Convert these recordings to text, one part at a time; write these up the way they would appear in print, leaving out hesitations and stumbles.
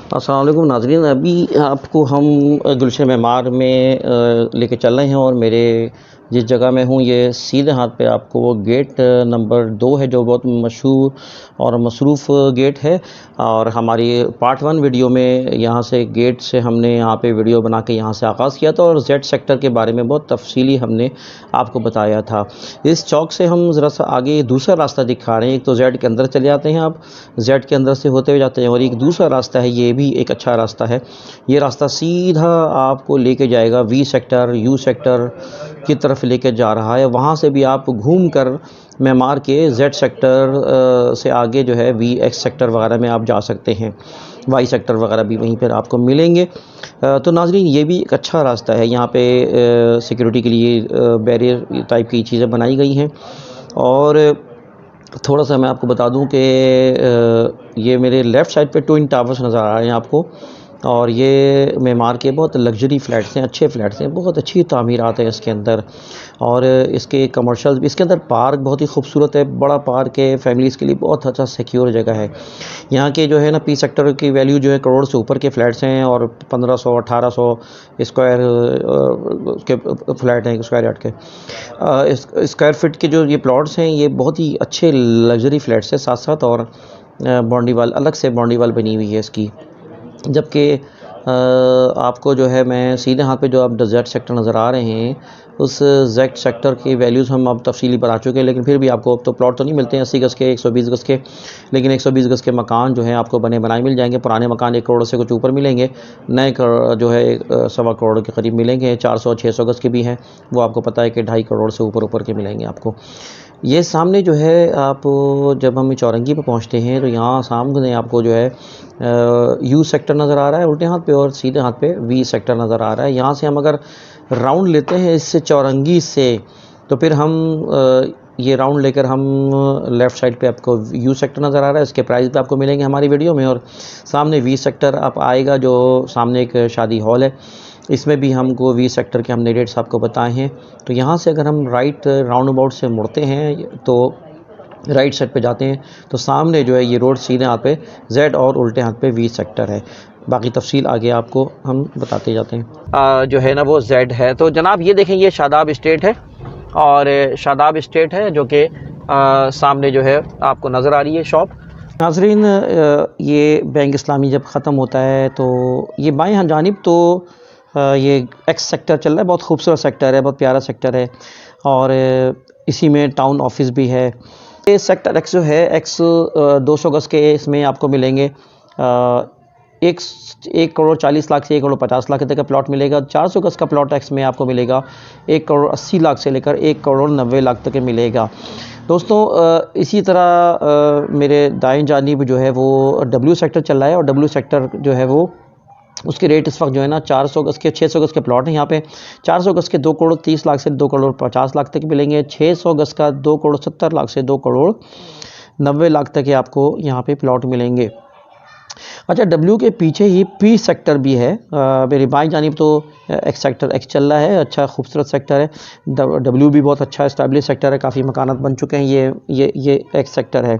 अस्सलाम वालेकुम नाज़रीन। अभी आपको हम गुलशन मेमार में लेके चल रहे हैं और मेरे जिस जगह में हूँ ये सीधे हाथ पे आपको वो गेट नंबर 2 है जो बहुत मशहूर और मसरूफ़ गेट है। और हमारी पार्ट 1 वीडियो में यहाँ से गेट से हमने यहाँ पे वीडियो बना के यहाँ से आगाज़ किया था और जेड सेक्टर के बारे में बहुत तफसीली हमने आपको बताया था। इस चौक से हम ज़रा सा आगे दूसरा रास्ता दिखा रहे हैं। एक तो जेड के अंदर चले जाते हैं, आप जेड के अंदर से होते हुए जाते हैं और एक दूसरा रास्ता है, ये भी एक अच्छा रास्ता है। ये रास्ता सीधा आपको लेके जाएगा वी सेक्टर, यू सेक्टर की तरफ लेके जा रहा है। वहाँ से भी आप घूम कर मेमार के जेड सेक्टर से आगे जो है वी एक्स सेक्टर वगैरह में आप जा सकते हैं। वाई सेक्टर वगैरह भी वहीं पर आपको मिलेंगे। तो नाज़रीन ये भी एक अच्छा रास्ता है। यहाँ पे सिक्योरिटी के लिए बैरियर टाइप की चीज़ें बनाई गई हैं। और थोड़ा सा मैं आपको बता दूं कि ये मेरे लेफ़्ट साइड पे ट्विन टावर्स नज़र आ रहे हैं आपको। और ये मेमार के बहुत लग्जरी फ़्लैट्स हैं, अच्छे फ़्लैट्स हैं, बहुत अच्छी तामीरात है इसके अंदर। और इसके कमर्शियल्स भी, इसके अंदर पार्क बहुत ही खूबसूरत है, बड़ा पार्क है, फैमिलीज़ के लिए बहुत अच्छा सिक्योर जगह है। यहाँ के जो है ना पी सेक्टर की वैल्यू जो है करोड़ से ऊपर के फ़्लैट्स हैं और 1500 1800 स्क्वायर के फ्लैट हैं, स्क्वायर यार्ड के स्क्वायर फिट के जो ये प्लॉट्स हैं ये बहुत ही अच्छे लग्जरी फ्लैट्स हैं साथ साथ। और बाउंड्री वाल, अलग से बाउंड्री वाल बनी हुई है इसकी। जबकि आपको जो है मैं सीधे हाथ पे जो आप जेड सेक्टर नज़र आ रहे हैं उस जेड सेक्टर की वैल्यूज़ हम अब तफसीली बता चुके हैं, लेकिन फिर भी आपको अब तो प्लॉट तो नहीं मिलते हैं 80 गज़ के, 120 गज़ के, लेकिन 120 गज़ के मकान जो हैं आपको बने बनाए मिल जाएंगे। पुराने मकान 1 करोड़ से कुछ ऊपर मिलेंगे, नए जो है 1.25 करोड़ के करीब मिलेंगे। 400-600 गज़ के भी हैं, वो आपको पता है कि 2.5 करोड़ से ऊपर के मिलेंगे आपको। ये सामने जो है आप जब हम चौरंगी पे पहुंचते हैं तो यहाँ सामने आपको जो है यू सेक्टर नज़र आ रहा है उल्टे हाथ पे और सीधे हाथ पे वी सेक्टर नज़र आ रहा है। यहाँ से हम अगर राउंड लेते हैं इससे चौरंगी से तो फिर हम ये राउंड लेकर हम लेफ़्ट साइड पे आपको यू सेक्टर नज़र आ रहा है, इसके प्राइस भी आपको मिलेंगे हमारी वीडियो में। और सामने वी सेक्टर आप आएगा जो सामने एक शादी हॉल है, इसमें भी हमको वी सेक्टर के हमने रेट्स आपको बताए हैं। तो यहाँ से अगर हम राइट राउंड अबाउट से मुड़ते हैं तो राइट साइड पे जाते हैं तो सामने जो है ये रोड सीधे हाथ पे जेड और उल्टे हाथ पे वी सेक्टर है। बाकी तफसील आगे आपको हम बताते जाते हैं। जो है ना वो जेड है। तो जनाब ये देखें, ये शादाब इस्टेट है और शादाब इस्टेट है जो कि सामने जो है आपको नज़र आ रही है शॉप। नाज़रीन ये बैंक इस्लामी जब ख़त्म होता है तो ये बाएं जानिब तो ये एक्स सेक्टर चल रहा है, बहुत खूबसूरत सेक्टर है, बहुत प्यारा सेक्टर है और इसी में टाउन ऑफिस भी है। ये सेक्टर एक्स जो है एक्स 200 गज़ के इसमें आपको मिलेंगे 1 करोड़ 40 लाख से 1 करोड़ 50 लाख तक का प्लॉट मिलेगा। 400 गज़ का प्लॉट एक्स में आपको मिलेगा 1 करोड़ 80 लाख से लेकर 1 करोड़ 90 लाख तक मिलेगा। दोस्तों इसी तरह मेरे दाएं जानिब जो है वो डब्ल्यू सेक्टर चल रहा है और डब्ल्यू सेक्टर जो है वो उसके रेट इस वक्त जो है ना 400 गज़ के 600 गज़ के प्लॉट हैं। यहाँ पे 400 गज़ के 2 करोड़ 30 लाख से 2 करोड़ 50 लाख तक मिलेंगे। 600 गज़ का 2 करोड़ 70 लाख से 2 करोड़ 90 लाख तक के आपको यहाँ पे प्लॉट मिलेंगे। अच्छा, डब्ल्यू के पीछे ही पी सेक्टर भी है। मेरी बाईं जानिब तो एक्स सेक्टर एक्स चल रहा है, अच्छा खूबसूरत सेक्टर है। डब्ल्यू भी बहुत अच्छा इस्टेब्लिश सेक्टर है, काफ़ी मकानात बन चुके हैं। ये एक्स सेक्टर है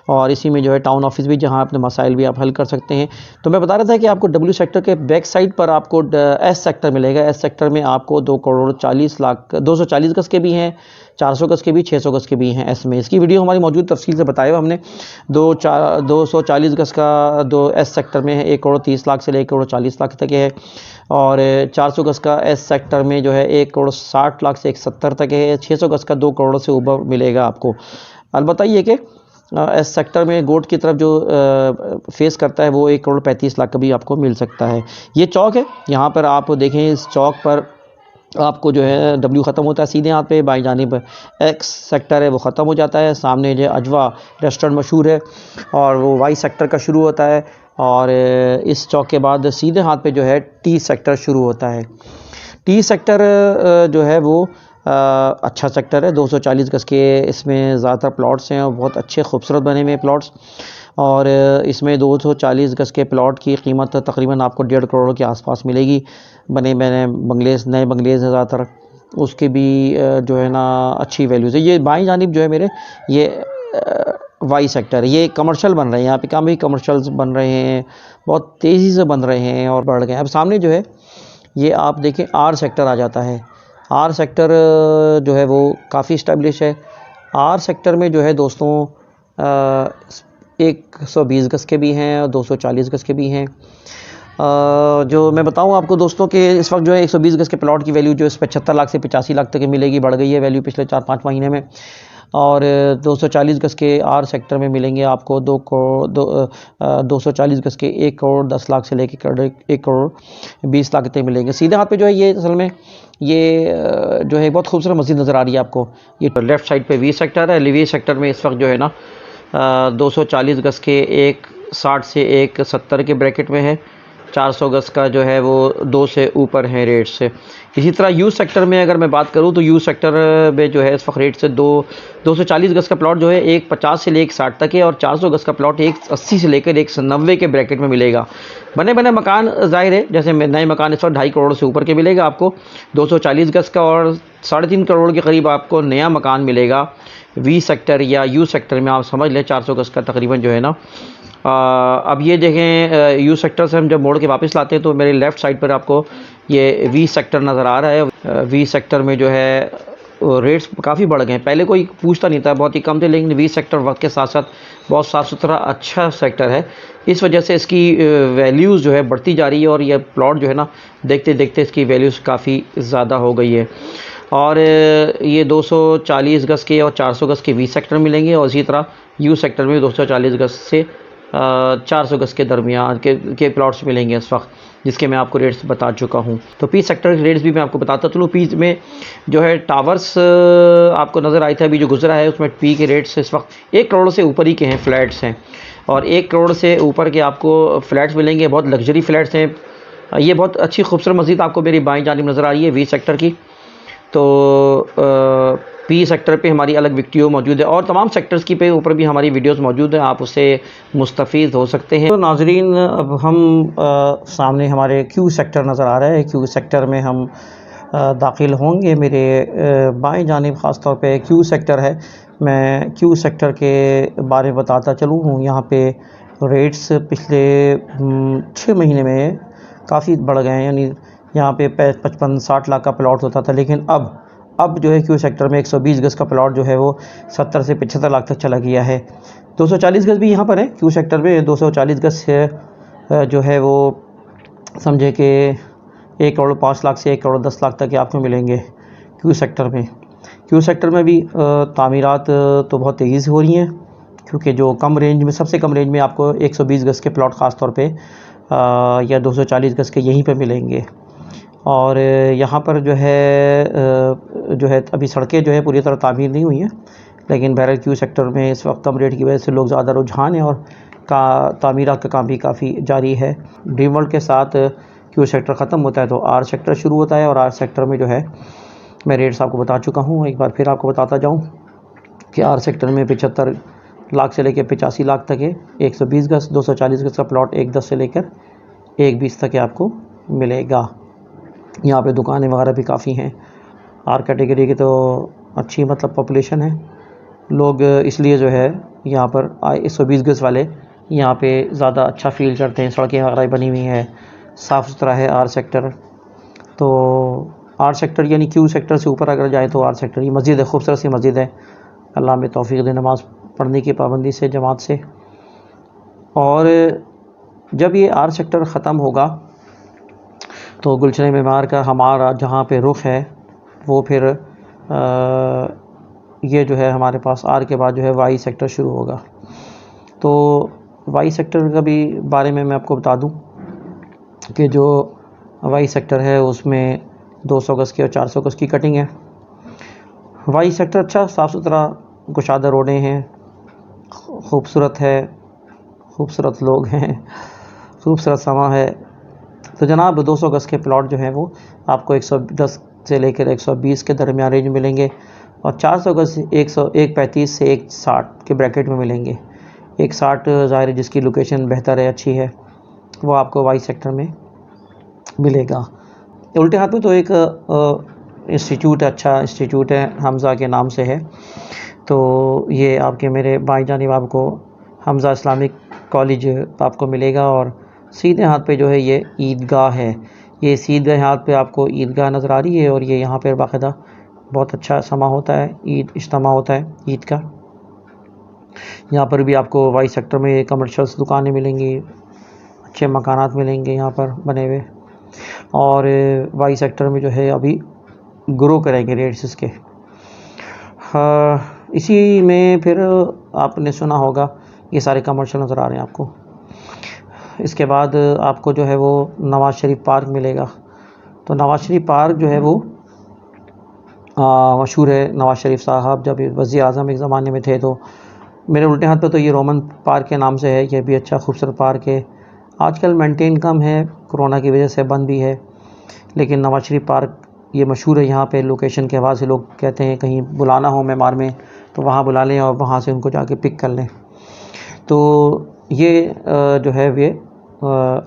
और इसी में जो है टाउन ऑफिस भी, जहां अपने मसाइल भी आप हल कर सकते हैं। तो मैं बता रहा था कि आपको डब्ल्यू सेक्टर के बैक साइड पर आपको एस सेक्टर मिलेगा। एस सेक्टर में आपको 2 करोड़ 40 लाख 240 गज़ के भी हैं, 400 गज़ के भी, 600 गज़ के भी हैं एस में। इसकी वीडियो हमारी मौजूद तफसील से बताया हमने। 240 गज़ का 2 एस सेक्टर में है 1 करोड़ 30 लाख से लेकर 1 करोड़ 40 लाख तक है और 400 गज़ का एस सेक्टर में जो है 1 करोड़ 60 लाख से 170 तक है। 600 गज़ का 2 करोड़ से ऊपर मिलेगा आपको। अलबत्ता ये कि एस सेक्टर में गोट की तरफ जो फेस करता है वो 1 करोड़ 35 लाख का भी आपको मिल सकता है। ये चौक है, यहाँ पर आप देखें इस चौक पर आपको जो है डब्ल्यू ख़त्म होता है सीधे हाथ पे, बाईं जानिब एक्स सेक्टर है वो ख़त्म हो जाता है। सामने जो अजवा रेस्टोरेंट मशहूर है और वो वाई सेक्टर का शुरू होता है और इस चौक के बाद सीधे हाथ पे जो है टी सेक्टर शुरू होता है। टी सेक्टर जो है वो अच्छा सेक्टर है, 240 गज़ के इसमें ज़्यादातर प्लॉट्स हैं और बहुत अच्छे खूबसूरत बने हुए प्लॉट्स। और इसमें 240 गज़ के प्लॉट की कीमत तकरीबन आपको 1.5 करोड़ के आसपास मिलेगी। बने बंगलेज़, नए बंगलेज़ हैं ज़्यादातर, उसके भी जो है ना अच्छी वैल्यूज़ है। ये बाईं जानिब जो है मेरे ये वाई सेक्टर, ये कमर्शियल बन रहे हैं, यहाँ पे काफ़ी कमर्शियल्स बन रहे हैं, बहुत तेज़ी से बन रहे हैं और बढ़ गए हैं। अब सामने जो है ये आप देखें आर सेक्टर आ जाता है। आर सेक्टर जो है वो काफ़ी इस्टेब्लिश है। आर सेक्टर में जो है दोस्तों 120 गज़ के भी हैं और 240 गज़ के भी हैं। जो मैं बताऊं आपको दोस्तों कि इस वक्त जो है 120 गज़ के प्लॉट की वैल्यू जो है 75 लाख से 85 लाख तक की मिलेगी, बढ़ गई है वैल्यू पिछले 4-5 महीने में। और 240 गज़ के आर सेक्टर में मिलेंगे आपको 240 गज़ के 1 करोड़ 10 लाख से लेकर 1 करोड़ 20 लाख तक मिलेंगे। सीधे हाथ पे जो है ये असल में ये जो है बहुत खूबसूरत मस्जिद नज़र आ रही है आपको। ये लेफ़्ट साइड पे वी सेक्टर है। वी सेक्टर में इस वक्त जो है ना 240 गज़ के 160 से 170 के ब्रैकेट में है। 400 गज़ का जो है वो 2 से ऊपर है रेट से। इसी तरह यू सेक्टर में अगर मैं बात करूं तो यू सेक्टर में जो है इस वक्त रेट से 240 गज़ का प्लॉट जो है 150 से लेकर 160 तक है और 400 गज़ का प्लॉट 180 से लेकर 190 के ब्रैकेट में मिलेगा। बने बने मकान ज़ाहिर है, जैसे नए मकान इस वक्त 2.5 करोड़ से ऊपर के मिलेगा आपको 240 गज़ का, और 3.5 करोड़ के करीब आपको नया मकान मिलेगा वी सेक्टर या यू सेक्टर में। आप समझ लें 400 गज़ का तकरीबन जो है ना। अब ये देखें यू सेक्टर से हम जब मोड़ के वापस लाते हैं तो मेरे लेफ़्ट साइड पर आपको ये वी सेक्टर नज़र आ रहा है। वी सेक्टर में जो है रेट्स काफ़ी बढ़ गए हैं। पहले कोई पूछता नहीं था, बहुत ही कम थे, लेकिन वी सेक्टर वक्त के साथ साथ बहुत साफ़ सुथरा अच्छा सेक्टर है। इस वजह से इसकी वैल्यूज़ जो है बढ़ती जा रही है और यह प्लॉट जो है ना देखते देखते इसकी वैल्यूज़ काफ़ी ज़्यादा हो गई है। और ये 240 गज़ के और 400 गज़ के वी सेक्टर मिलेंगे और इसी तरह यू सेक्टर में 240 गज़ से 400 गज़ के दरमियान के प्लॉट्स मिलेंगे इस वक्त, जिसके मैं आपको रेट्स बता चुका हूँ। तो पी सेक्टर के रेट्स भी मैं आपको बताता चलूँ। पी में जो है टावर्स आपको नज़र आए थे अभी जो गुजरा है, उसमें पी के रेट्स इस वक्त 1 करोड़ से ऊपर ही के हैं, फ्लैट्स हैं। और 1 करोड़ से ऊपर के आपको फ्लैट्स मिलेंगे, बहुत लग्जरी फ्लैट्स हैं। ये बहुत अच्छी खूबसूरत मस्जिद आपको मेरी बाईं जानिब नज़र आ रही है वी सेक्टर की। तो पी सेक्टर पे हमारी अलग वीडियो मौजूद है और तमाम सेक्टर्स की पे ऊपर भी हमारी वीडियोस मौजूद हैं, आप उससे मुस्तफ़ीद हो सकते हैं। तो नाजरीन अब हम सामने हमारे क्यू सेक्टर नज़र आ रहा है। क्यू सेक्टर में हम दाखिल होंगे। मेरे बाएं जानिब ख़ास तौर पे क्यू सेक्टर है। मैं क्यू सेक्टर के बारे में बताता चलूँ। यहाँ पे रेट्स पिछले 6 महीने में काफ़ी बढ़ गए हैं। यानी यहाँ पे 55-60 लाख का प्लॉट होता था, लेकिन अब जो है क्यू सेक्टर में 120 गज़ का प्लॉट जो है वो 70 से 75 लाख तक चला गया है। 240 गज़ भी यहाँ पर है क्यू सेक्टर में। 240 गज़ जो है वो समझे कि 1 करोड़ 5 लाख से 1 करोड़ 10 लाख तक के आपको मिलेंगे क्यू सेक्टर में। क्यू सेक्टर में भी तामीरात तो बहुत तेज़ी से हो रही हैं, क्योंकि जो कम रेंज में, सबसे कम रेंज में आपको 120 गज़ के प्लॉट ख़ास तौर पे या 240 गज़ के यहीं पे मिलेंगे। और यहाँ पर जो है अभी सड़कें जो है पूरी तरह तामीर नहीं हुई हैं, लेकिन बहरहाल क्यू सेक्टर में इस वक्त कम रेट की वजह से लोग ज़्यादा रुझान है और तामीरात का काम भी काफ़ी जारी है। ड्रीम वर्ल्ड के साथ क्यू सेक्टर ख़त्म होता है तो आर सेक्टर शुरू होता है और आर सेक्टर में जो है मैं रेट्स आपको बता चुका हूँ। एक बार फिर आपको बताता जाऊँ कि आर सेक्टर में 75 लाख से लेकर 85 लाख तक है 120 गज़। 240 गज़ का प्लॉट 110 से लेकर 120 तक आपको मिलेगा। यहाँ पे दुकानें वगैरह भी काफ़ी हैं। आर कैटेगरी की तो अच्छी मतलब पॉपुलेशन है, लोग इसलिए जो है यहाँ पर 120 गज़ वाले यहाँ पे ज़्यादा अच्छा फील करते हैं। सड़कें वगैरह बनी हुई हैं, साफ़ सुथरा है आर सेक्टर। तो आर सेक्टर यानी क्यू सेक्टर से ऊपर अगर जाए तो आर सेक्टर, ये मस्जिद है, खूबसूरत सी मस्जिद है। अल्लाह में तौफीक दे नमाज़ पढ़ने की पाबंदी से, जमात से। और जब ये आर सेक्टर ख़त्म होगा तो गुलशन मेमार का हमारा जहाँ पे रुख है वो फिर ये जो है हमारे पास आर के बाद जो है वाई सेक्टर शुरू होगा। तो वाई सेक्टर का भी बारे में मैं आपको बता दूं कि जो वाई सेक्टर है उसमें 200 गज़ की और 400 गज़ की कटिंग है। वाई सेक्टर अच्छा साफ़ सुथरा, कुशादा रोडें हैं, खूबसूरत है, खूबसूरत लोग हैं, खूबसूरत समा है। तो जनाब 200 गज़ के प्लॉट जो हैं वो आपको 110 से लेकर 120 के दरमियान रेंज मिलेंगे और 400 गज़ 135 से 160 के ब्रैकेट में मिलेंगे। 160 ज़ाहिर है जिसकी लोकेशन बेहतर है, अच्छी है, वो आपको वाई सेक्टर में मिलेगा। उल्टे हाथ में तो एक इंस्टीट्यूट है, अच्छा इंस्टीट्यूट है, हमज़ा के नाम से है। तो ये आपके मेरे बाईं जानिब आपको हमज़ा इस्लामिक कॉलेज आपको मिलेगा, और सीधे हाथ पे जो है ये ईदगाह है। ये सीधे हाथ पे आपको ईदगाह नज़र आ रही है, और ये यहाँ पर बाकायदा बहुत अच्छा समा होता है, ईद इज्तिमा होता है ईद का। यहाँ पर भी आपको वाई सेक्टर में कमर्शियल्स दुकानें मिलेंगी, अच्छे मकानात मिलेंगे यहाँ पर बने हुए, और वाई सेक्टर में जो है अभी ग्रो करेंगे रेट्स इसके। इसी में फिर आपने सुना होगा ये सारे कमर्शियल नज़र आ रहे हैं आपको। इसके बाद आपको जो है वो नवाज़ शरीफ पार्क मिलेगा। तो नवाज़ शरीफ पार्क जो है वो मशहूर है। नवाज़ शरीफ साहब जब वज़ीर आज़म एक ज़माने में थे, तो मेरे उल्टे हाथ पे तो ये रोमन पार्क के नाम से है। ये भी अच्छा खूबसूरत पार्क है। आजकल मेंटेन कम है, कोरोना की वजह से बंद भी है, लेकिन नवाज़ शरीफ पार्क ये मशहूर है। यहाँ पे लोकेशन के हवाले से लोग कहते हैं कहीं बुलाना हो मेमार में तो वहाँ बुला लें और वहाँ से उनको जाके पिक कर लें। तो ये जो है ये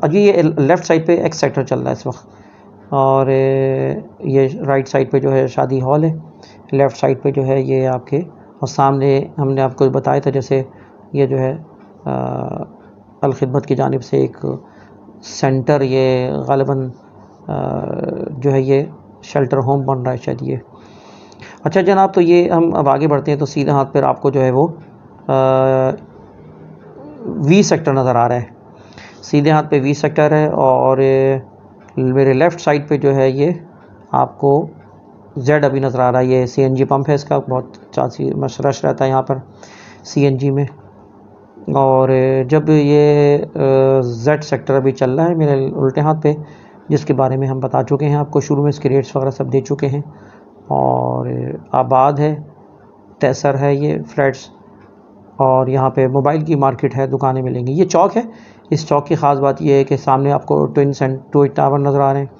अभी ये लेफ़्ट साइड पे एक्स सेक्टर चल रहा है इस वक्त, और ये राइट साइड पे जो है शादी हॉल है, लेफ़्ट साइड पे जो है ये आपके, और सामने हमने आपको बताया था जैसे ये जो है अल खिदमत की जानिब से एक सेंटर, ये ग़ालिबन जो है ये शेल्टर होम बन रहा है शायद ये। अच्छा जनाब, तो ये हम अब आगे बढ़ते हैं। तो सीधे हाथ पर आपको जो है वो वी सेक्टर नज़र आ रहा है। सीधे हाथ पे वी सेक्टर है, और मेरे लेफ़्ट साइड पे जो है ये आपको जेड अभी नज़र आ रहा है। ये सीएनजी पंप है, इसका बहुत अच्छा रश रहता है यहाँ पर सीएनजी में। और जब ये जेड सेक्टर अभी चल रहा है मेरे उल्टे हाथ पे, जिसके बारे में हम बता चुके हैं आपको शुरू में, इसके रेट्स वगैरह सब दे चुके हैं। और आबाद है, तैसर है ये फ्लैट्स, और यहाँ पे मोबाइल की मार्केट है, दुकानें मिलेंगी। ये चौक है। इस चौक की ख़ास बात ये है कि सामने आपको ट्विन टावर नज़र आ रहे हैं,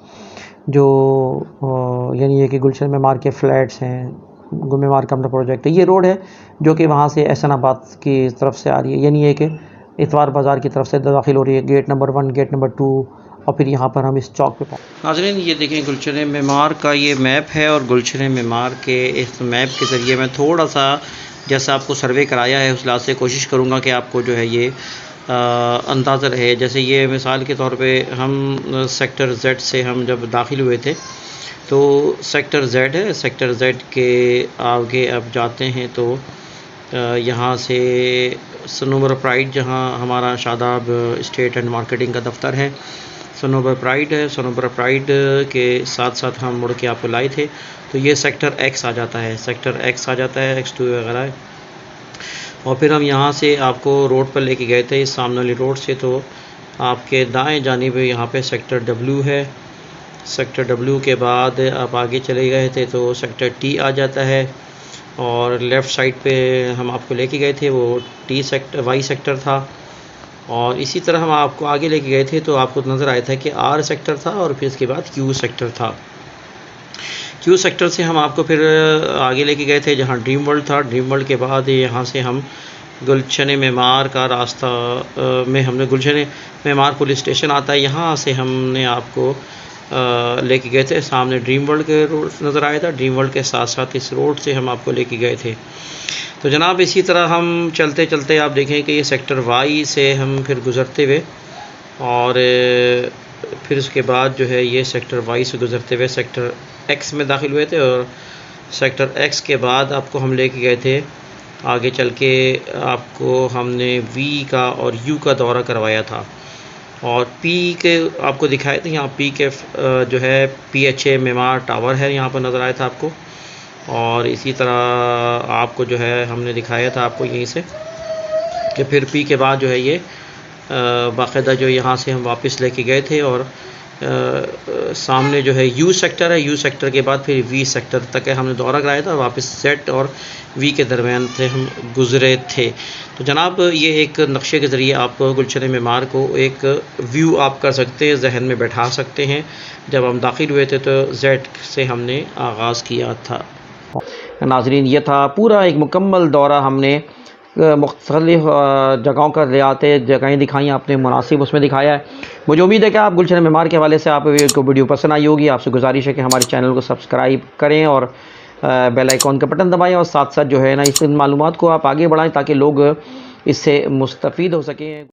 जो यानी ये कि गुलशन मेमार के फ्लैट्स हैं, मेमार का अपना प्रोजेक्ट है। ये रोड है जो कि वहाँ से एहसनाबाद की तरफ से आ रही है, यानी ये कि इतवार बाज़ार की तरफ से दाखिल हो रही है, गेट नंबर 1, गेट नंबर 2, और फिर यहाँ पर हम इस चौक पे नाज़रीन ये देखें गुलशन मेमार का ये मैप है, और गुलशन मेमार के इस मैप के ज़रिए मैं थोड़ा सा जैसा आपको सर्वे कराया है उस लिहाज से कोशिश करूँगा कि आपको जो है ये अंदाज़ा रहे। जैसे ये मिसाल के तौर पे हम सेक्टर जेड से हम जब दाखिल हुए थे, तो सेक्टर जेड है, सेक्टर जेड के आगे अब जाते हैं तो यहाँ से सनोबर प्राइड, जहाँ हमारा शादाब स्टेट एंड मार्केटिंग का दफ्तर है, सनोबर प्राइड है। सनोबर प्राइड के साथ साथ हम मुड़ के आपको लाए थे, तो ये सेक्टर एक्स आ जाता है, सेक्टर एक्स आ जाता है, X2 वगैरह। और फिर हम यहाँ से आपको रोड पर लेके गए थे, इस सामने वाली रोड से। तो आपके दाएं जानिब यहाँ पे सेक्टर W है। सेक्टर W के बाद आप आगे चले गए थे तो सेक्टर T आ जाता है, और लेफ़्ट साइड पे हम आपको लेके गए थे वो वाई सेक्टर था। और इसी तरह हम आपको आगे लेके गए थे तो आपको नज़र आया था कि R सेक्टर था, और फिर इसके बाद Q सेक्टर था। Q सेक्टर से हम आपको फिर आगे लेके गए थे जहाँ ड्रीम वर्ल्ड था। ड्रीम वर्ल्ड के बाद यहाँ से हम गुलशन मेमार का रास्ता में हमने गुलशन मेमार पुलिस स्टेशन आता है, यहाँ से हमने आपको लेके गए थे। सामने ड्रीम वर्ल्ड के रोड नज़र आया था, ड्रीम वर्ल्ड के साथ साथ इस रोड से हम आपको लेके गए थे। तो जनाब इसी तरह हम चलते चलते आप देखें कि ये सेक्टर वाई से हम फिर गुज़रते हुए, और फिर उसके बाद जो है ये सेक्टर वाई से गुज़रते हुए सेक्टर एक्स में दाखिल हुए थे, और सेक्टर एक्स के बाद आपको हम लेके गए थे आगे चल के, आपको हमने वी का और यू का दौरा करवाया था, और पी के आपको दिखाए थे। यहाँ पी के जो है PHA मेमार टावर है, यहाँ पर नज़र आया था आपको। और इसी तरह आपको जो है हमने दिखाया था आपको यहीं से कि फिर पी के बाद जो है ये बाकायदा जो यहाँ से हम वापस लेके गए थे, और सामने जो है यू सेक्टर है। यू सेक्टर के बाद फिर वी सेक्टर तक हमने दौरा कराया था, वापस सेट और वी के दरमियान से हम गुज़रे थे। तो जनाब ये एक नक्शे के ज़रिए आप गुलशन मेमार को एक व्यू आप कर सकते हैं, जहन में बैठा सकते हैं। जब हम दाखिल हुए थे तो जेड से हमने आगाज़ किया था। नाज़रीन ये था पूरा एक मुकम्मल दौरा, हमने मुख्तलिफ़ जगहों का रियाते जगहें दिखाई, आपने मुनासिब उसमें दिखाया है। मुझे उम्मीद है कि आप गुलशन मेमार के हवाले से आप को वीडियो पसंद आई होगी। आपसे गुजारिश है कि हमारे चैनल को सब्सक्राइब करें और बेल आइकॉन का बटन दबाएं और साथ साथ जो है ना इस मालूमात को आप आगे बढ़ाएं ताकि लोग इससे मुस्तफ़ीद हो सकें।